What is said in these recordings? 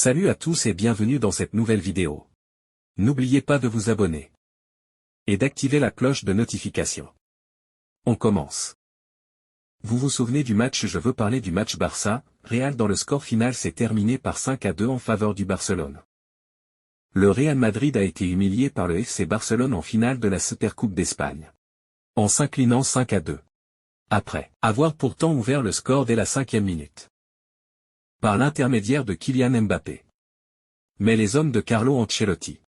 Salut à tous et bienvenue dans cette nouvelle vidéo. N'oubliez pas de vous abonner et d'activer la cloche de notification. On commence. Vous vous souvenez du match? Je veux parler du match Barça-Real. Dans le score final s'est terminé par 5-2 en faveur du Barcelone. Le Real Madrid a été humilié par le FC Barcelone en finale de la Supercoupe d'Espagne, en s'inclinant 5-2. Après avoir pourtant ouvert le score dès la 5e minute, par l'intermédiaire de Kylian Mbappé. Mais les hommes de Carlo Ancelotti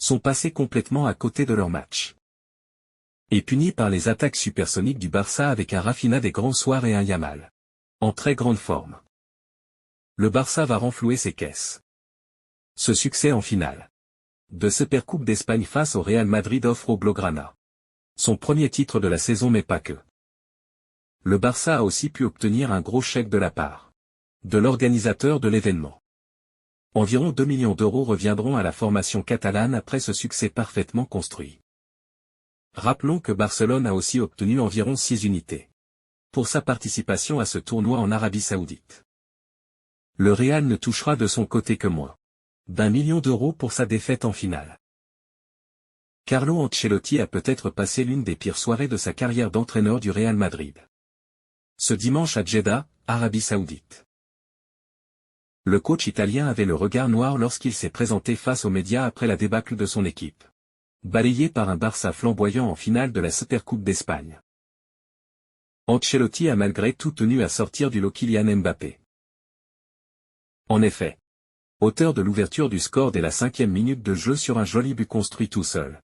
sont passés complètement à côté de leur match, et punis par les attaques supersoniques du Barça avec un Rafinha des grands soirs et un Yamal en très grande forme. Le Barça va renflouer ses caisses. Ce succès en finale de Supercoupe d'Espagne face au Real Madrid offre au Blaugrana son premier titre de la saison, mais pas que. Le Barça a aussi pu obtenir un gros chèque de la part de l'organisateur de l'événement. Environ 2 millions d'euros reviendront à la formation catalane après ce succès parfaitement construit. Rappelons que Barcelone a aussi obtenu environ 6 unités pour sa participation à ce tournoi en Arabie Saoudite. Le Real ne touchera de son côté que moins d'1 million d'euros pour sa défaite en finale. Carlo Ancelotti a peut-être passé l'une des pires soirées de sa carrière d'entraîneur du Real Madrid. Ce dimanche à Jeddah, Arabie Saoudite. Le coach italien avait le regard noir lorsqu'il s'est présenté face aux médias après la débâcle de son équipe, balayée par un Barça flamboyant en finale de la Supercoupe d'Espagne. Ancelotti a malgré tout tenu à sortir du lot Kylian Mbappé. En effet, auteur de l'ouverture du score dès la 5e minute de jeu sur un joli but construit tout seul,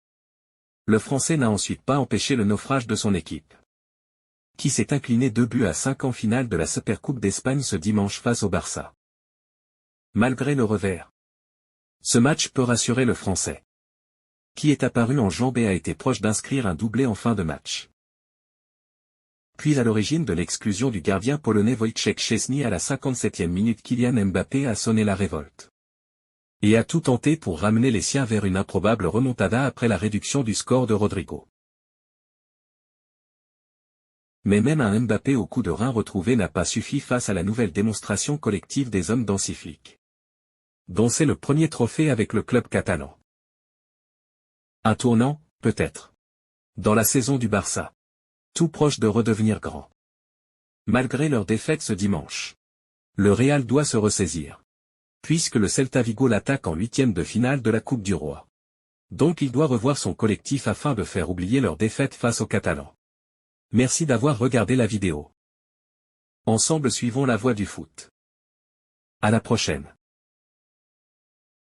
le Français n'a ensuite pas empêché le naufrage de son équipe, qui s'est incliné 2-5 en finale de la Supercoupe d'Espagne ce dimanche face au Barça. Malgré le revers, ce match peut rassurer le Français, qui est apparu en jambes et a été proche d'inscrire un doublé en fin de match. Puis à l'origine de l'exclusion du gardien polonais Wojciech Szczesny à la 57e minute, Kylian Mbappé a sonné la révolte et a tout tenté pour ramener les siens vers une improbable remontada après la réduction du score de Rodrigo. Mais même un Mbappé au coup de rein retrouvé n'a pas suffi face à la nouvelle démonstration collective des hommes d'Hansi Flick, dont c'est le premier trophée avec le club catalan. Un tournant, peut-être, dans la saison du Barça, tout proche de redevenir grand. Malgré leur défaite ce dimanche, le Real doit se ressaisir, puisque le Celta Vigo l'attaque en 8e de finale de la Coupe du Roi. Donc il doit revoir son collectif afin de faire oublier leur défaite face aux Catalans. Merci d'avoir regardé la vidéo. Ensemble suivons la voie du foot. À la prochaine.